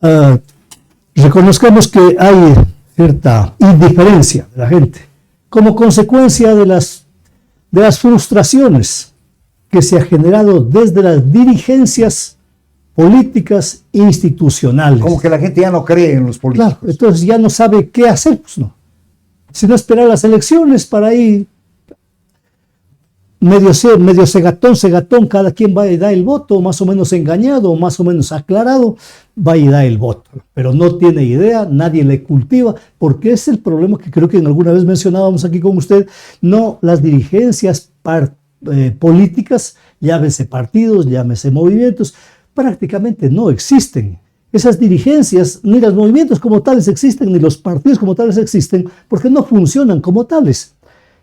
uh, reconozcamos que hay cierta indiferencia de la gente como consecuencia de las frustraciones que se ha generado desde las dirigencias políticas institucionales. Como que la gente ya no cree en los políticos. Claro, entonces ya no sabe qué hacer, pues no. Si no esperar las elecciones para ahí medio segatón, cada quien va y da el voto, más o menos engañado, más o menos aclarado, va y da el voto. Pero no tiene idea, nadie le cultiva, porque es el problema que creo que alguna vez mencionábamos aquí con usted. No, las dirigencias políticas, llámese partidos, llámese movimientos, prácticamente no existen. Esas dirigencias, ni los movimientos como tales existen, ni los partidos como tales existen, porque no funcionan como tales.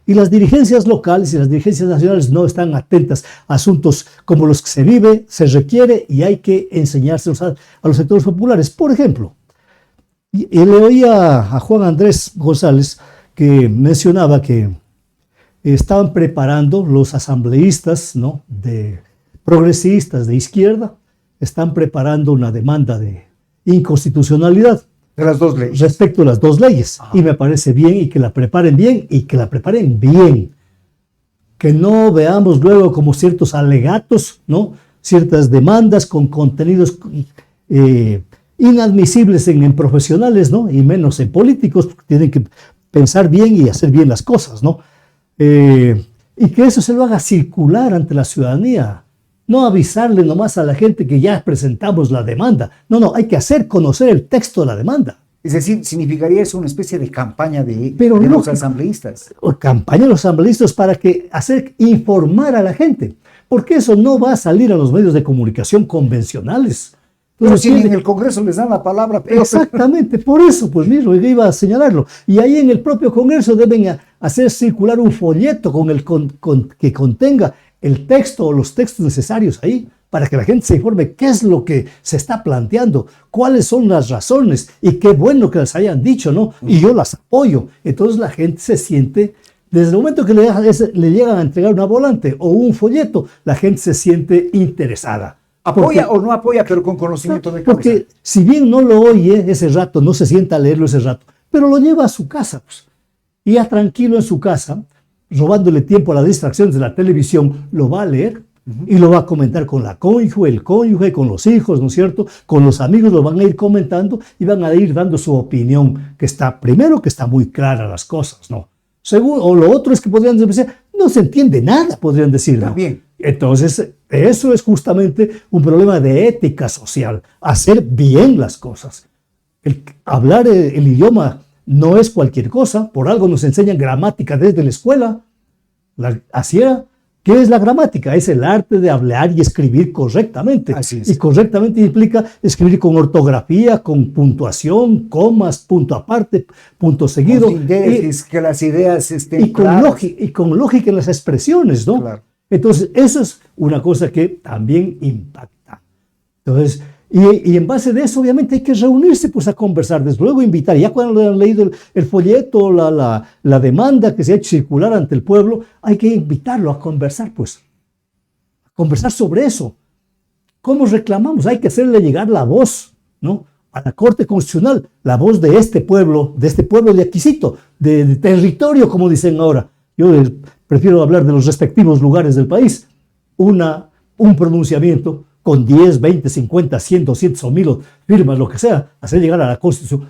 Y las dirigencias locales y las dirigencias nacionales no están atentas a asuntos como los que se vive, se requiere y hay que enseñárselos a los sectores populares. Por ejemplo, le oía a Juan Andrés González que mencionaba que estaban preparando los asambleístas, ¿no?, de progresistas de izquierda, están preparando una demanda de inconstitucionalidad. De las dos leyes. Respecto a las dos leyes. Ajá. Y me parece bien y que la preparen bien y que la preparen bien. Que no veamos luego como ciertos alegatos, ¿no?, ciertas demandas con contenidos inadmisibles en profesionales, ¿no?, y menos en políticos, porque tienen que pensar bien y hacer bien las cosas, ¿no? Y que eso se lo haga circular ante la ciudadanía. No avisarle nomás a la gente que ya presentamos la demanda. No, hay que hacer conocer el texto de la demanda. Es decir, significaría eso una especie de campaña de no, los asambleístas. Campaña de los asambleístas para informar a la gente. Porque eso no va a salir a los medios de comunicación convencionales. Pero si en el Congreso les dan la palabra. Pero... Exactamente, por eso, pues mismo, iba a señalarlo. Y ahí en el propio Congreso deben hacer circular un folleto que contenga el texto o los textos necesarios ahí, para que la gente se informe qué es lo que se está planteando, cuáles son las razones, y qué bueno que las hayan dicho, ¿no? Y yo las apoyo. Entonces la gente se siente, desde el momento que le llegan a entregar una volante o un folleto, la gente se siente interesada. Apoya o no apoya, pero con conocimiento de causa. Porque si bien no lo oye ese rato, no se sienta a leerlo ese rato, pero lo lleva a su casa, pues, y ya tranquilo en su casa, robándole tiempo a las distracciones de la televisión, lo va a leer y lo va a comentar con la cónyuge, el cónyuge, con los hijos, ¿no es cierto? Con los amigos lo van a ir comentando y van a ir dando su opinión, que está muy clara las cosas, ¿no? O lo otro es que podrían decir, no se entiende nada, podrían decir, ¿no? También. Entonces, eso es justamente un problema de ética social, hacer bien las cosas. Hablar el idioma no es cualquier cosa, por algo nos enseñan gramática desde la escuela. Así era. ¿Qué es la gramática? Es el arte de hablar y escribir correctamente. Así es. Y correctamente implica escribir con ortografía, con puntuación, comas, punto aparte, punto seguido. Que las ideas estén y con lógica en las expresiones, ¿no? Claro. Entonces, eso es una cosa que también impacta. Entonces, y en base de eso, obviamente, hay que reunirse pues a conversar, desde luego invitar, ya cuando han leído el folleto, la demanda que se ha hecho circular ante el pueblo, hay que invitarlo a conversar, pues, a conversar sobre eso. ¿Cómo reclamamos? Hay que hacerle llegar la voz, ¿no?, a la Corte Constitucional, la voz de este pueblo de Aquisito, de territorio, como dicen ahora. Yo prefiero hablar de los respectivos lugares del país. Un pronunciamiento con 10, 20, 50, 100, 200 o 1000 firmas, lo que sea, hacer llegar a la Constitución,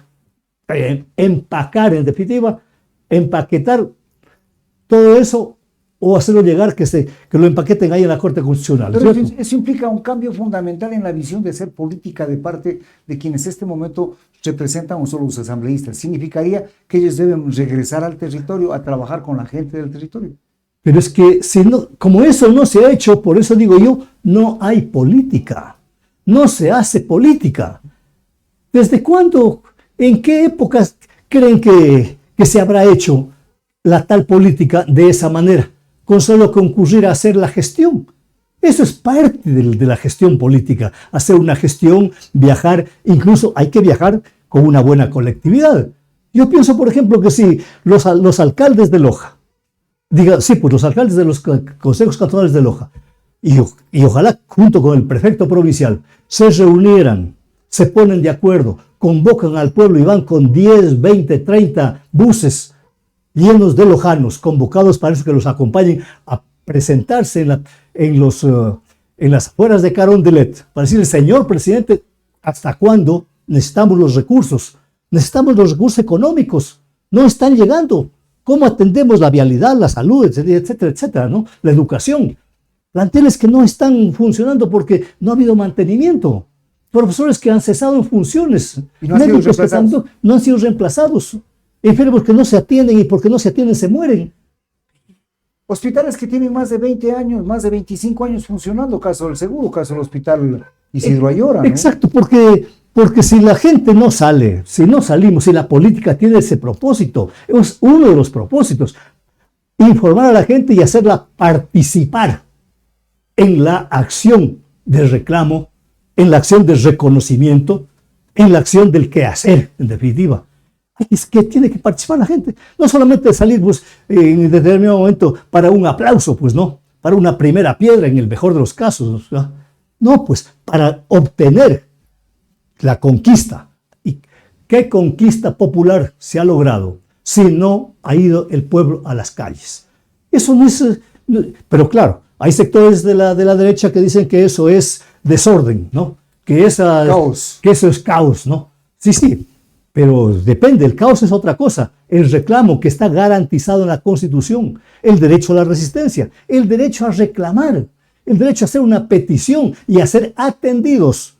empacar, en definitiva, empaquetar todo eso o hacerlo llegar, que lo empaqueten ahí en la Corte Constitucional. Pero eso implica un cambio fundamental en la visión de ser política de parte de quienes en este momento representan o son los asambleístas. Significaría que ellos deben regresar al territorio a trabajar con la gente del territorio. Pero es que, como eso no se ha hecho, por eso digo yo, no hay política. No se hace política. ¿Desde cuándo, en qué épocas creen que se habrá hecho la tal política de esa manera? Con solo concurrir a hacer la gestión. Eso es parte de la gestión política. Hacer una gestión, viajar, incluso hay que viajar con una buena colectividad. Yo pienso, por ejemplo, que si los alcaldes de Loja, los alcaldes de los consejos cantonales de Loja, y ojalá junto con el prefecto provincial, se reunieran se ponen de acuerdo, convocan al pueblo y van con 10, 20, 30 buses llenos de lojanos, convocados para eso, que los acompañen a presentarse en las afueras de Carondelet, para decirle, señor presidente, ¿hasta cuándo necesitamos los recursos? Necesitamos los recursos económicos, no están llegando. ¿Cómo atendemos la vialidad, la salud, etcétera, etcétera, etcétera, ¿no? La educación. Planteles que no están funcionando porque no ha habido mantenimiento. Profesores que han cesado en funciones. ¿Y no han sido reemplazados? No han sido reemplazados. Enfermos que no se atienden y porque no se atienden se mueren. Hospitales que tienen más de 20 años, más de 25 años funcionando, caso del Seguro, caso del Hospital Isidro Ayora, ¿no? Exacto, porque si la gente no sale, si no salimos, si la política tiene ese propósito, es uno de los propósitos, informar a la gente y hacerla participar en la acción del reclamo, en la acción del reconocimiento, en la acción del quehacer, en definitiva. Es que tiene que participar la gente, no solamente salir pues, en determinado momento para un aplauso, pues no, para una primera piedra en el mejor de los casos, ¿no? No, pues para obtener la conquista. ¿Y qué conquista popular se ha logrado si no ha ido el pueblo a las calles? Eso no es... Pero claro, hay sectores de la derecha que dicen que eso es desorden, ¿no? Que eso es caos, ¿no? Sí, pero depende, el caos es otra cosa. El reclamo que está garantizado en la Constitución, el derecho a la resistencia, el derecho a reclamar, el derecho a hacer una petición y a ser atendidos.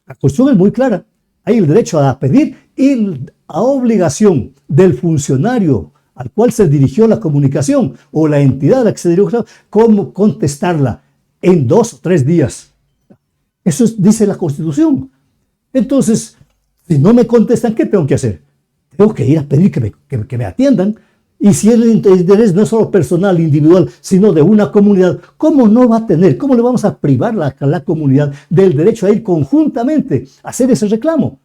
La Constitución es muy clara. Hay el derecho a pedir y a obligación del funcionario al cual se dirigió la comunicación o la entidad a la que se dirigió, cómo contestarla en 2 o 3 días. Eso dice la Constitución. Entonces, si no me contestan, ¿qué tengo que hacer? Tengo que ir a pedir que me atiendan. Y si el interés no es solo personal, individual, sino de una comunidad, ¿cómo no va a tener? ¿Cómo le vamos a privar a la comunidad del derecho a ir conjuntamente a hacer ese reclamo?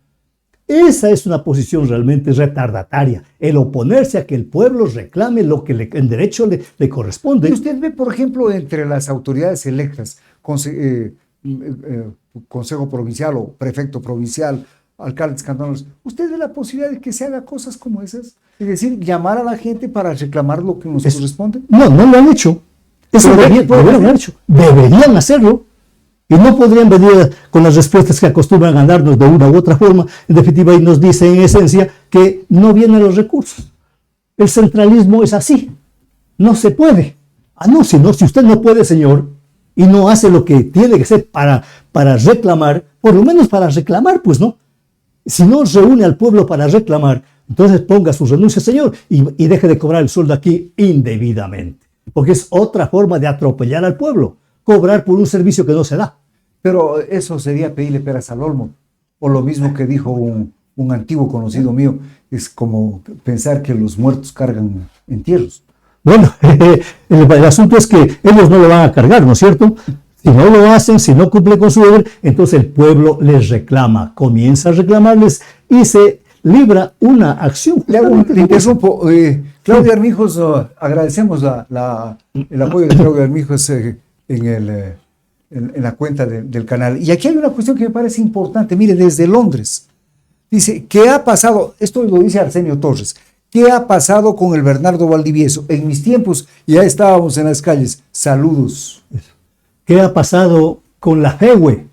Esa es una posición realmente retardataria, el oponerse a que el pueblo reclame lo que en derecho le corresponde. Y usted ve, por ejemplo, entre las autoridades electas, Consejo Provincial o Prefecto Provincial, alcaldes cantonales, ¿usted ve la posibilidad de que se haga cosas como esas? Es decir, llamar a la gente para reclamar lo que nos corresponde. No lo han hecho. Eso deberían hacerlo. Y no podrían venir con las respuestas que acostumbran a darnos de una u otra forma. En definitiva, y nos dice en esencia que no vienen los recursos. El centralismo es así. No se puede. Si usted no puede, señor, y no hace lo que tiene que hacer para reclamar, por lo menos para reclamar, pues no. Si no reúne al pueblo para reclamar, entonces ponga su renuncia, señor, y deje de cobrar el sueldo aquí indebidamente. Porque es otra forma de atropellar al pueblo, cobrar por un servicio que no se da. Pero eso sería pedirle peras al olmo, o lo mismo que dijo un antiguo conocido mío, es como pensar que los muertos cargan entierros. Bueno, el asunto es que ellos no lo van a cargar, ¿no es cierto? Si no lo hacen, si no cumplen con su deber, entonces el pueblo les reclama, comienza a reclamarles y se libra una acción. Le interrumpo. Claudia Armijos, agradecemos el apoyo de Claudia Armijos en la cuenta del canal. Y aquí hay una cuestión que me parece importante. Mire, desde Londres, dice, ¿qué ha pasado? Esto lo dice Arsenio Torres. ¿Qué ha pasado con el Bernardo Valdivieso? En mis tiempos ya estábamos en las calles. Saludos. ¿Qué ha pasado con la FEUE?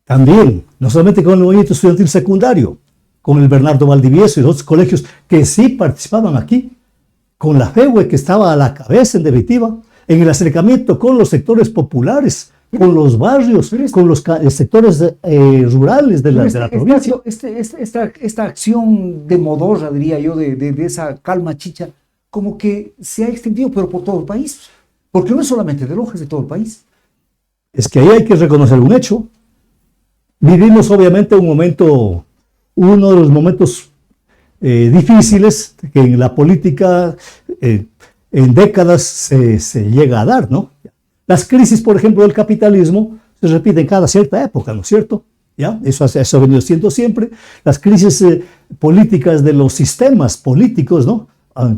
También, no solamente con el movimiento estudiantil secundario, con el Bernardo Valdivieso y otros colegios que sí participaban aquí, con la FEUE que estaba a la cabeza en definitiva, en el acercamiento con los sectores populares, con los barrios, con los sectores rurales de la provincia. Esta acción de modorra, diría yo, de esa calma chicha, como que se ha extendido, pero por todo el país. Porque no es solamente de Loja, es de todo el país. Es que ahí hay que reconocer un hecho. Vivimos obviamente uno de los momentos difíciles que en la política en décadas se llega a dar, ¿no? Las crisis, por ejemplo, del capitalismo se repiten cada cierta época, ¿no es cierto? ¿Ya? Eso ha venido siendo siempre. Las crisis políticas de los sistemas políticos, ¿no?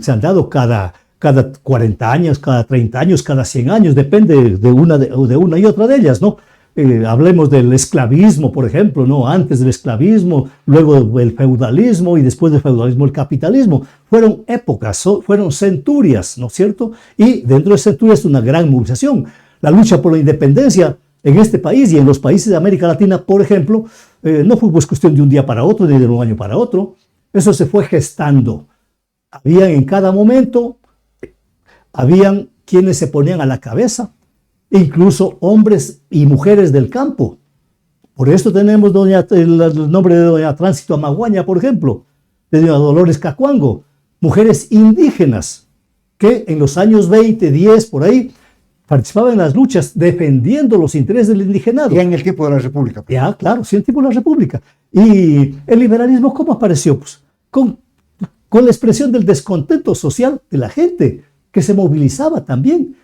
Se han dado cada 40 años, cada 30 años, cada 100 años, depende de una y otra de ellas, ¿no? hablemos del esclavismo, por ejemplo, ¿no? Antes del esclavismo, luego el feudalismo y después del feudalismo el capitalismo. Fueron épocas, fueron centurias, ¿no es cierto? Y dentro de centurias una gran movilización. La lucha por la independencia en este país y en los países de América Latina, por ejemplo, no fue pues cuestión de un día para otro ni de un año para otro. Eso se fue gestando. Habían en cada momento, habían quienes se ponían a la cabeza, incluso hombres y mujeres del campo. Por esto tenemos el nombre de doña Tránsito Amaguaña, por ejemplo, de doña Dolores Cacuango, mujeres indígenas que en los años 20, 10, por ahí, participaban en las luchas defendiendo los intereses del indigenado. Ya en el tiempo de la República. Pues. Ya, claro, sí, en el tiempo de la República. Y el liberalismo, ¿cómo apareció? Pues con la expresión del descontento social de la gente, que se movilizaba también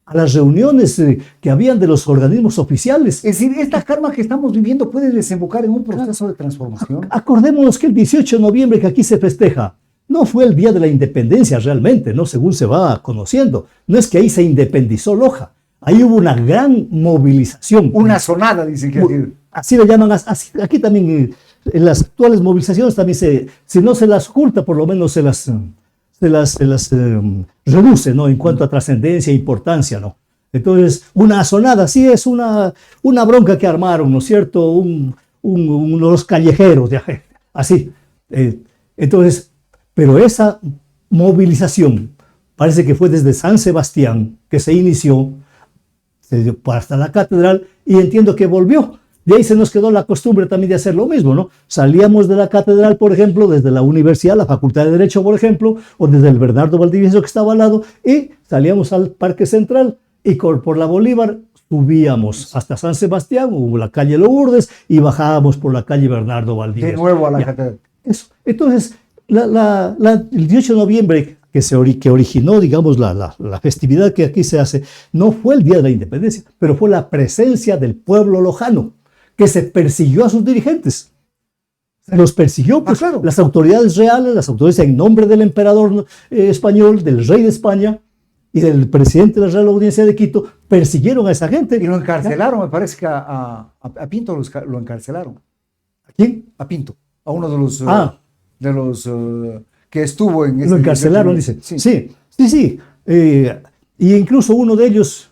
a las reuniones que habían de los organismos oficiales. Es decir, esta karma que estamos viviendo puede desembocar en un proceso de transformación. Acordémonos que el 18 de noviembre que aquí se festeja, no fue el día de la independencia realmente, ¿no? Según se va conociendo. No es que ahí se independizó Loja. Ahí hubo una gran movilización. Una sonada, dicen que así le llaman. Aquí también, en las actuales movilizaciones también si no se las oculta, por lo menos se las reduce, ¿no? En cuanto a trascendencia e importancia, ¿no? Entonces, una sonada, sí es una bronca que armaron, ¿no es cierto? Los callejeros, así. Entonces, pero esa movilización parece que fue desde San Sebastián que se inició hasta la catedral y entiendo que volvió. De ahí se nos quedó la costumbre también de hacer lo mismo, ¿no? Salíamos de la catedral, por ejemplo, desde la universidad, la Facultad de Derecho, por ejemplo, o desde el Bernardo Valdivieso que estaba al lado, y salíamos al Parque Central y por la Bolívar subíamos hasta San Sebastián o la calle Lourdes y bajábamos por la calle Bernardo Valdivieso. De nuevo a la catedral. Eso. Entonces, el 18 de noviembre que originó, digamos, la festividad que aquí se hace, no fue el Día de la Independencia, pero fue la presencia del pueblo lojano, que se persiguió a sus dirigentes. Se los persiguió, pues, claro. Las autoridades reales, las autoridades en nombre del emperador español, del rey de España y del presidente de la Real Audiencia de Quito, persiguieron a esa gente. Y lo encarcelaron, me parece que a Pinto lo encarcelaron. ¿A quién? A Pinto, a uno de los que estuvo en este... Lo encarcelaron, dice. Sí. Y incluso uno de ellos,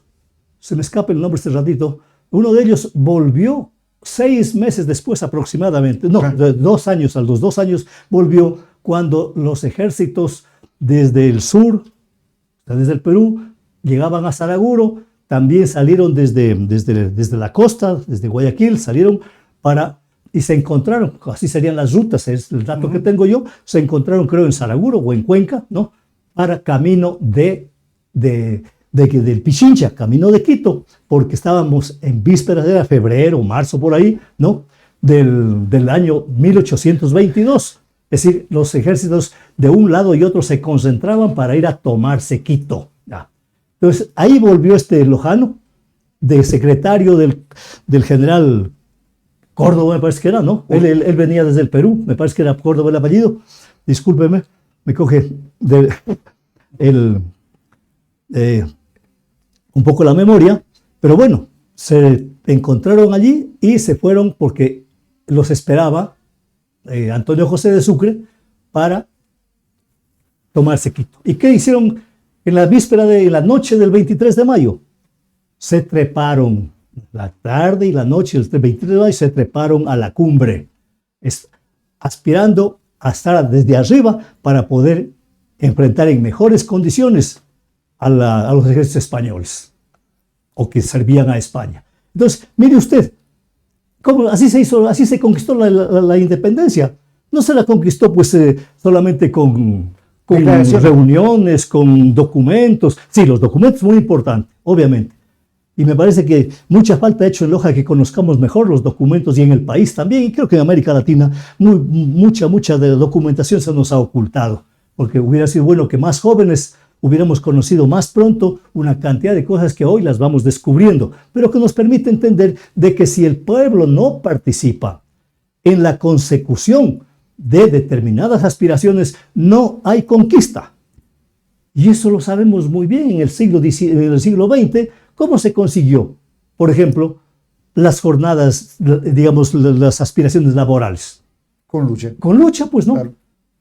se me escapa el nombre este ratito, uno de ellos volvió 6 meses después aproximadamente, no, 2 años, a los 2 años volvió cuando los ejércitos desde el sur, desde el Perú, llegaban a Saraguro, también salieron desde la costa, desde Guayaquil, salieron y se encontraron, así serían las rutas, es el dato que tengo yo, se encontraron creo en Saraguro o en Cuenca, ¿no? Para camino del Pichincha, camino de Quito, porque estábamos en vísperas, era febrero, marzo, por ahí, ¿no? Del año 1822. Es decir, los ejércitos de un lado y otro se concentraban para ir a tomarse Quito. ¿Ya? Entonces, ahí volvió este lojano, de secretario del general Córdoba, me parece que era, ¿no? Él venía desde el Perú, me parece que era Córdoba el apellido. Discúlpeme, me coge un poco la memoria, pero bueno, se encontraron allí y se fueron porque los esperaba Antonio José de Sucre para tomarse Quito. ¿Y qué hicieron en la víspera de la noche del 23 de mayo? Se treparon la tarde y la noche del 23 de mayo, se treparon a la cumbre, aspirando a estar desde arriba para poder enfrentar en mejores condiciones a los ejércitos españoles o que servían a España. Entonces, mire usted, ¿cómo así se conquistó la independencia? No se la conquistó pues solamente con reuniones, con documentos. Sí, los documentos muy importantes, obviamente. Y me parece que mucha falta ha hecho en Loja que conozcamos mejor los documentos y en el país también. Y creo que en América Latina mucha de la documentación se nos ha ocultado. Porque hubiera sido bueno que más jóvenes hubiéramos conocido más pronto una cantidad de cosas que hoy las vamos descubriendo, pero que nos permite entender de que si el pueblo no participa en la consecución de determinadas aspiraciones, no hay conquista. Y eso lo sabemos muy bien en el siglo XX. ¿Cómo se consiguió? Por ejemplo, las jornadas, digamos, las aspiraciones laborales? Con lucha. Con lucha, pues no. Claro.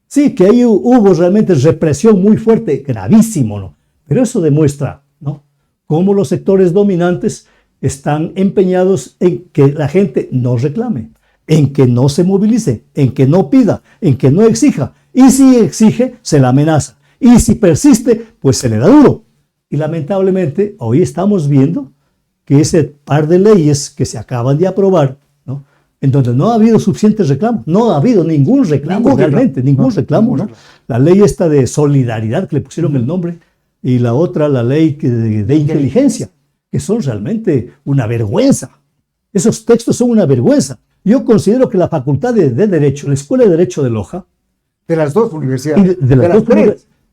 Sí, que ahí hubo realmente represión muy fuerte, gravísimo, ¿no? Pero eso demuestra, ¿no?, cómo los sectores dominantes están empeñados en que la gente no reclame, en que no se movilice, en que no pida, en que no exija. Y si exige, se la amenaza. Y si persiste, pues se le da duro. Y lamentablemente, hoy estamos viendo que ese par de leyes que se acaban de aprobar, ¿no?, en donde no ha habido suficientes reclamos, no ha habido ningún reclamo realmente, ningún reclamo, ¿no? La ley esta de solidaridad, que le pusieron el nombre, y la otra, la ley de inteligencia, que son realmente una vergüenza. Esos textos son una vergüenza. Yo considero que la Facultad de Derecho, la Escuela de Derecho de Loja, de las dos universidades, de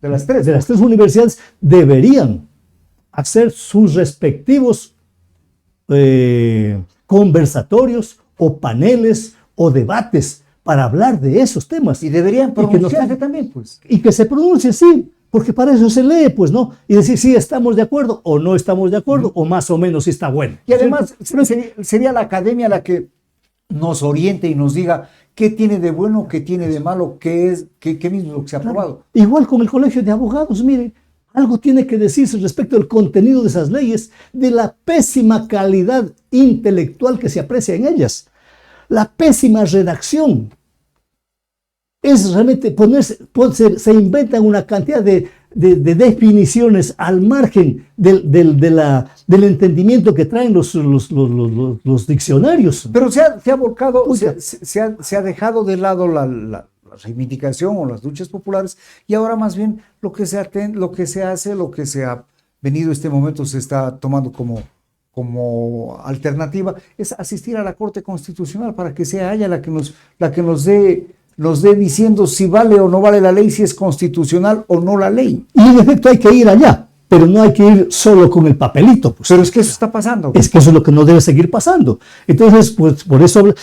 las tres universidades, deberían hacer sus respectivos conversatorios o paneles o debates para hablar de esos temas. Y deberían pronunciarse también, pues. Y que se pronuncie, sí, porque para eso se lee, pues, ¿no? Y decir si estamos de acuerdo o no estamos de acuerdo, o más o menos si está bueno. Y además sería la academia la que nos oriente y nos diga qué tiene de bueno, qué tiene de malo, qué mismo es lo que se ha aprobado. Igual con el Colegio de Abogados, mire, algo tiene que decirse respecto al contenido de esas leyes, de la pésima calidad intelectual que se aprecia en ellas, la pésima redacción. Es realmente se inventan una cantidad de definiciones al margen del entendimiento que traen los diccionarios. Pero se ha volcado, se ha dejado de lado la reivindicación o las luchas populares, y ahora más bien lo que se ha venido este momento, se está tomando como alternativa, es asistir a la Corte Constitucional para que sea ella la que nos dé diciendo si vale o no vale la ley, si es constitucional o no la ley. Y en efecto hay que ir allá, pero no hay que ir solo con el papelito. Pues. Pero es que eso está pasando. Es que eso es lo que no debe seguir pasando. Entonces, pues por eso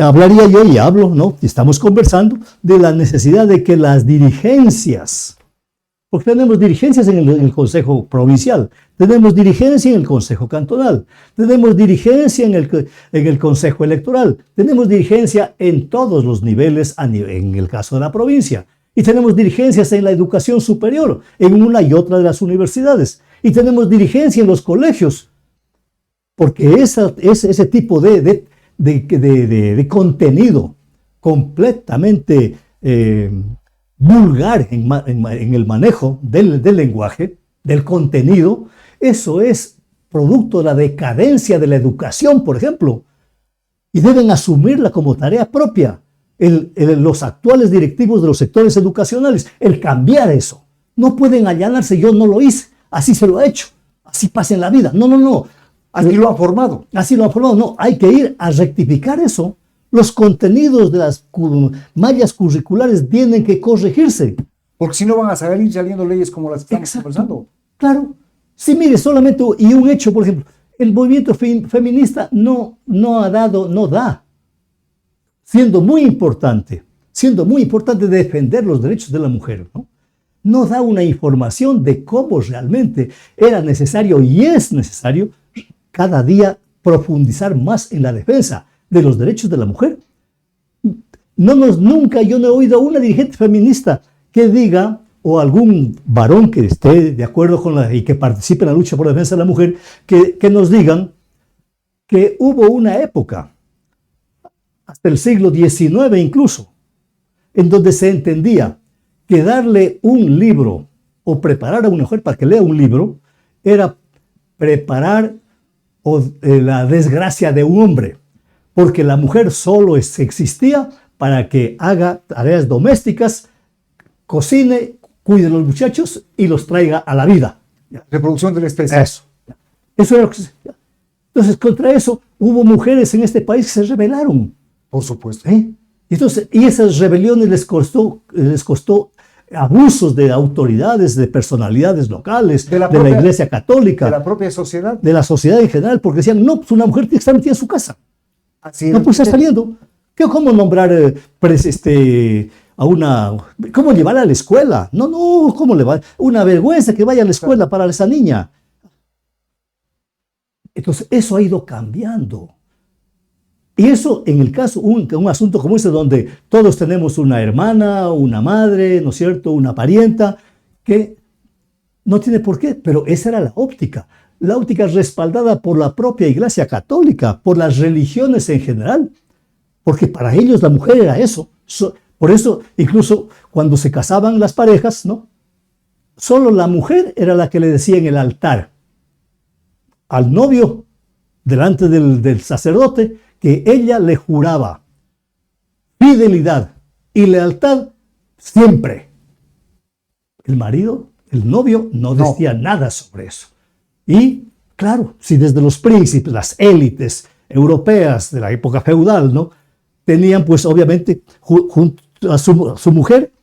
hablaría yo y hablo, ¿no? Y estamos conversando de la necesidad de que las dirigencias, porque tenemos dirigencias en el Consejo Provincial, tenemos dirigencia en el Consejo Cantonal, tenemos dirigencia en el Consejo Electoral, tenemos dirigencia en todos los niveles en el caso de la provincia, y tenemos dirigencias en la educación superior, en una y otra de las universidades, y tenemos dirigencia en los colegios, porque ese tipo de contenido completamente vulgar en el manejo del lenguaje, del contenido, eso es producto de la decadencia de la educación, por ejemplo, y deben asumirla como tarea propia los actuales directivos de los sectores educacionales, el cambiar eso. No pueden allanarse, yo no lo hice, así se lo he hecho, así pasa en la vida. No. Así lo han formado. Así lo han formado, no, hay que ir a rectificar eso. Los contenidos de las mallas curriculares tienen que corregirse. Porque si no van a salir saliendo leyes como las que estamos conversando. Claro. Sí, mire, solamente, y un hecho, por ejemplo, el movimiento feminista no da, siendo muy importante defender los derechos de la mujer, no da una información de cómo realmente era necesario y es necesario cada día profundizar más en la defensa de los derechos de la mujer. Nunca yo no he oído a una dirigente feminista que diga, o algún varón que esté de acuerdo con y que participe en la lucha por la defensa de la mujer, que nos digan que hubo una época, hasta el siglo XIX incluso, en donde se entendía que darle un libro o preparar a una mujer para que lea un libro era preparar la desgracia de un hombre, porque la mujer solo existía para que haga tareas domésticas, cocine, cuide a los muchachos y los traiga a la vida. Reproducción de la especie. Eso era lo que se... Entonces, contra eso hubo mujeres en este país que se rebelaron. Por supuesto. Y esas rebeliones les costó abusos de autoridades, de personalidades locales, de la Iglesia Católica. De la propia sociedad. De la sociedad en general, porque decían, no, pues una mujer tiene que estar metida en su casa. Así no puede estar saliendo. ¿Cómo nombrar a una... ¿Cómo llevarla a la escuela? No, ¿cómo le va? Una vergüenza que vaya a la escuela para esa niña. Entonces, eso ha ido cambiando. Y eso en el caso, un asunto como este, donde todos tenemos una hermana, una madre, ¿no es cierto?, una parienta, que no tiene por qué, pero esa era la óptica respaldada por la propia Iglesia Católica, por las religiones en general, porque para ellos la mujer era eso. Por eso, incluso cuando se casaban las parejas, ¿no?, solo la mujer era la que le decía en el altar al novio, delante del sacerdote, que ella le juraba fidelidad y lealtad siempre. El marido, el novio, no decía nada sobre eso. Y, claro, si desde los príncipes, las élites europeas de la época feudal, ¿no?, tenían, pues, obviamente, junto a su mujer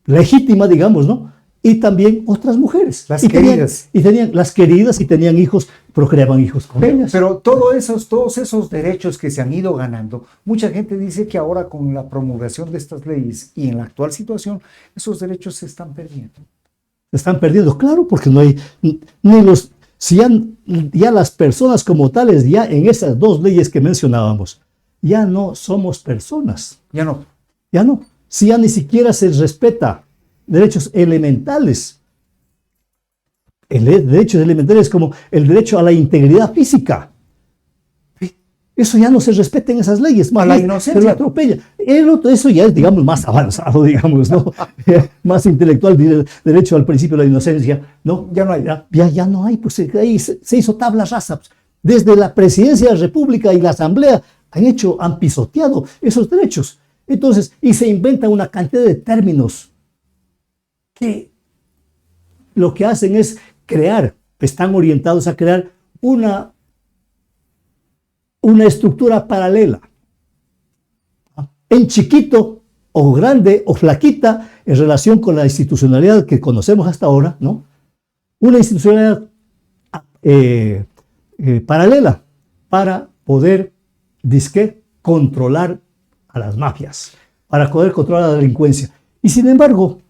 legítima, digamos, ¿no?, y también otras mujeres. Las queridas. Tenían las queridas y tenían hijos, procreaban hijos con ellas. Pero todos esos derechos que se han ido ganando, mucha gente dice que ahora con la promulgación de estas leyes y en la actual situación, esos derechos se están perdiendo. Se están perdiendo, claro, porque no hay si ya las personas como tales, ya en esas dos leyes que mencionábamos, ya no somos personas. Ya no. Ya no. Si ya ni siquiera se respeta derechos elementales. Derechos elementales como el derecho a la integridad física. Eso ya no se respeta en esas leyes. A la inocencia. Se lo atropella. Eso ya es, digamos, más avanzado, digamos, ¿no? Más intelectual, derecho al principio de la inocencia, ¿no? Ya no hay. Ya no hay, pues ahí se hizo tabla rasa. Desde la presidencia de la República y la Asamblea han pisoteado esos derechos. Entonces, y se inventa una cantidad de términos que lo que hacen es están orientados a crear una estructura paralela, en chiquito o grande o flaquita en relación con la institucionalidad que conocemos hasta ahora, ¿no? Una institucionalidad paralela para poder, controlar a las mafias, para poder controlar a la delincuencia. Y sin embargo,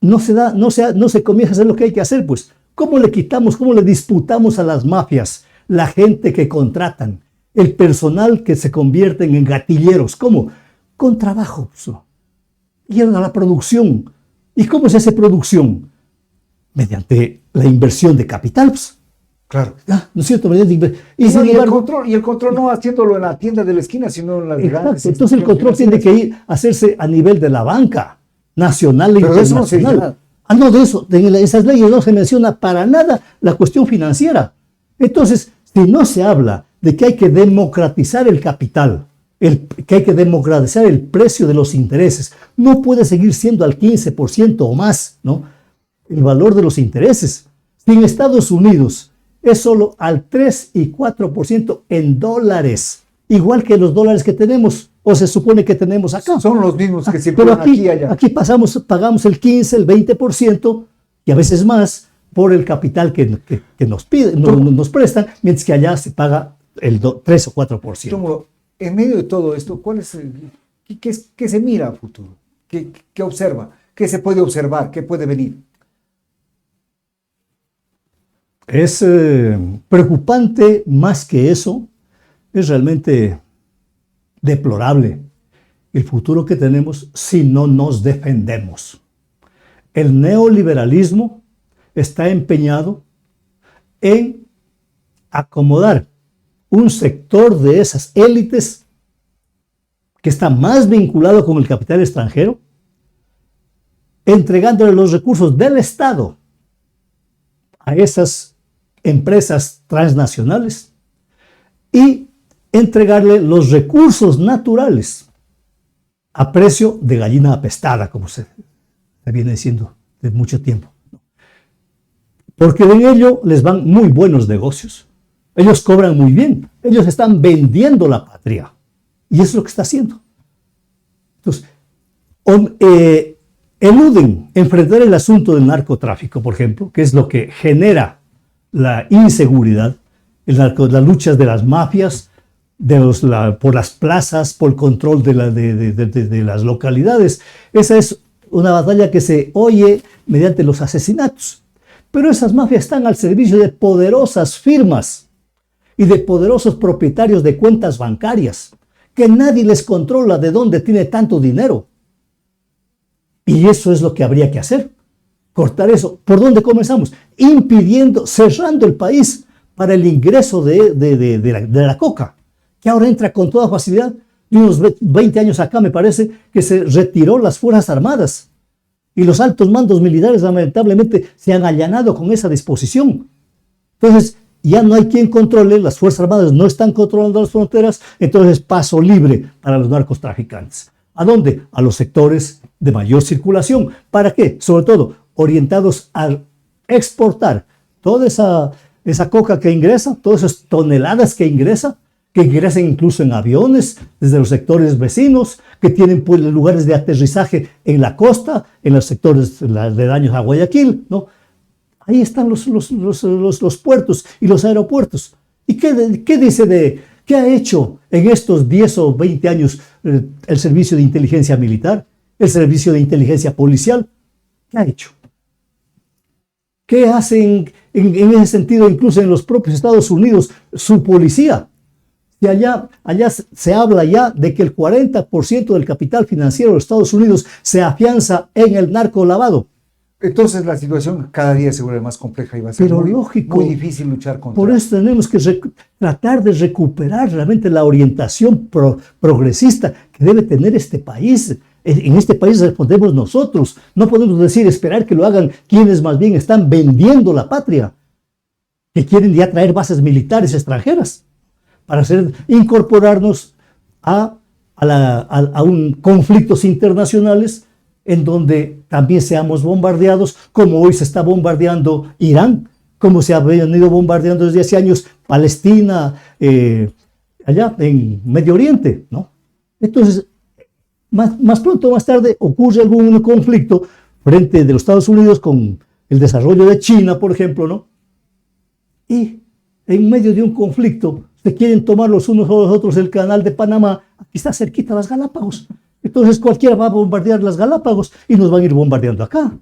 no se comienza a hacer lo que hay que hacer, pues. ¿Cómo le disputamos a las mafias la gente que contratan, el personal que se convierten en gatilleros? ¿Cómo? Con trabajo. Llegan a la producción. ¿Y cómo se hace producción? Mediante la inversión de capital. Claro. ¿No es cierto? Y el control no haciéndolo en la tienda de la esquina, sino en las grandes. Entonces el control tiene que hacerse a nivel de la banca nacional e internacional. No, de eso, en esas leyes no se menciona para nada la cuestión financiera. Entonces, si no se habla de que hay que democratizar el capital, que hay que democratizar el precio de los intereses, no puede seguir siendo al 15% o más, ¿no?, el valor de los intereses. Si en Estados Unidos es solo al 3 y 4% en dólares, igual que los dólares que tenemos, o se supone que tenemos acá. Son los mismos que circulan aquí y allá. Aquí pagamos el 15, el 20% y a veces más por el capital que nos piden, nos prestan, mientras que allá se paga el 3 o 4%. Rómulo, en medio de todo esto, ¿qué se mira a futuro? ¿Qué observa? ¿Qué se puede observar? ¿Qué puede venir? Es preocupante más que eso. Es realmente deplorable el futuro que tenemos si no nos defendemos. El neoliberalismo está empeñado en acomodar un sector de esas élites que está más vinculado con el capital extranjero, entregándole los recursos del Estado a esas empresas transnacionales y entregarle los recursos naturales a precio de gallina apestada, como se viene diciendo de mucho tiempo. Porque en ello les van muy buenos negocios. Ellos cobran muy bien. Ellos están vendiendo la patria. Y eso es lo que está haciendo. Entonces, eluden enfrentar el asunto del narcotráfico, por ejemplo, que es lo que genera la inseguridad, las luchas de las mafias, por las plazas, por el control de las localidades. Esa es una batalla que se oye mediante los asesinatos. Pero esas mafias están al servicio de poderosas firmas y de poderosos propietarios de cuentas bancarias, que nadie les controla de dónde tiene tanto dinero. Y eso es lo que habría que hacer, cortar eso. ¿Por dónde comenzamos? Impidiendo, cerrando el país para el ingreso de la coca, que ahora entra con toda facilidad. De unos 20 años acá me parece que se retiró las Fuerzas Armadas y los altos mandos militares lamentablemente se han allanado con esa disposición. Entonces ya no hay quien controle, las Fuerzas Armadas no están controlando las fronteras, entonces paso libre para los narcotraficantes. ¿A dónde? A los sectores de mayor circulación. ¿Para qué? Sobre todo orientados a exportar toda esa coca que ingresa, todas esas toneladas que ingresen incluso en aviones desde los sectores vecinos, que tienen pues, lugares de aterrizaje en la costa, en los sectores de daños a Guayaquil, ¿no? Ahí están los puertos y los aeropuertos. ¿Y qué ha hecho en estos 10 o 20 años el servicio de inteligencia militar, el servicio de inteligencia policial? ¿Qué ha hecho? ¿Qué hacen en ese sentido incluso en los propios Estados Unidos su policía? Y allá se habla ya de que el 40% del capital financiero de Estados Unidos se afianza en el narcolavado. Entonces la situación cada día se vuelve más compleja y va a ser muy difícil luchar contra. Por eso tenemos que tratar de recuperar realmente la orientación progresista que debe tener este país. En este país respondemos nosotros. No podemos esperar que lo hagan quienes más bien están vendiendo la patria, que quieren ya traer bases militares extranjeras para incorporarnos a un conflictos internacionales en donde también seamos bombardeados, como hoy se está bombardeando Irán, como se ha venido bombardeando desde hace años Palestina, allá en Medio Oriente, ¿no? Entonces, más pronto o más tarde ocurre algún conflicto frente de los Estados Unidos con el desarrollo de China, por ejemplo, ¿no? Y en medio de un conflicto se quieren tomar los unos o los otros el canal de Panamá. Aquí está cerquita las Galápagos. Entonces cualquiera va a bombardear las Galápagos y nos van a ir bombardeando acá.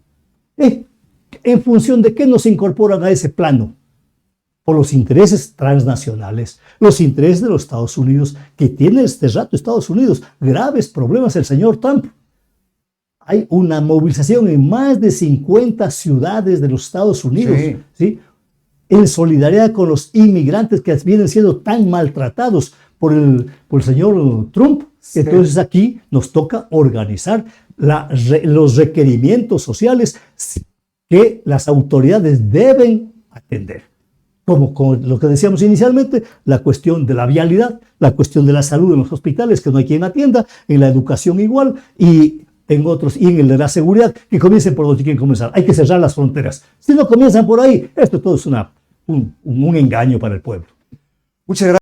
¿En función de qué nos incorporan a ese plano? Por los intereses transnacionales, los intereses de los Estados Unidos, que tiene este rato Estados Unidos graves problemas el señor Trump. Hay una movilización en más de 50 ciudades de los Estados Unidos, ¿sí? En solidaridad con los inmigrantes que vienen siendo tan maltratados por el señor Trump. Sí. Entonces aquí nos toca organizar los requerimientos sociales que las autoridades deben atender. Como con lo que decíamos inicialmente, la cuestión de la vialidad, la cuestión de la salud en los hospitales, que no hay quien atienda, en la educación igual, y en otros, y en el de la seguridad, que comiencen por donde quieren comenzar. Hay que cerrar las fronteras. Si no comienzan por ahí, esto todo es un engaño para el pueblo. Muchas gracias.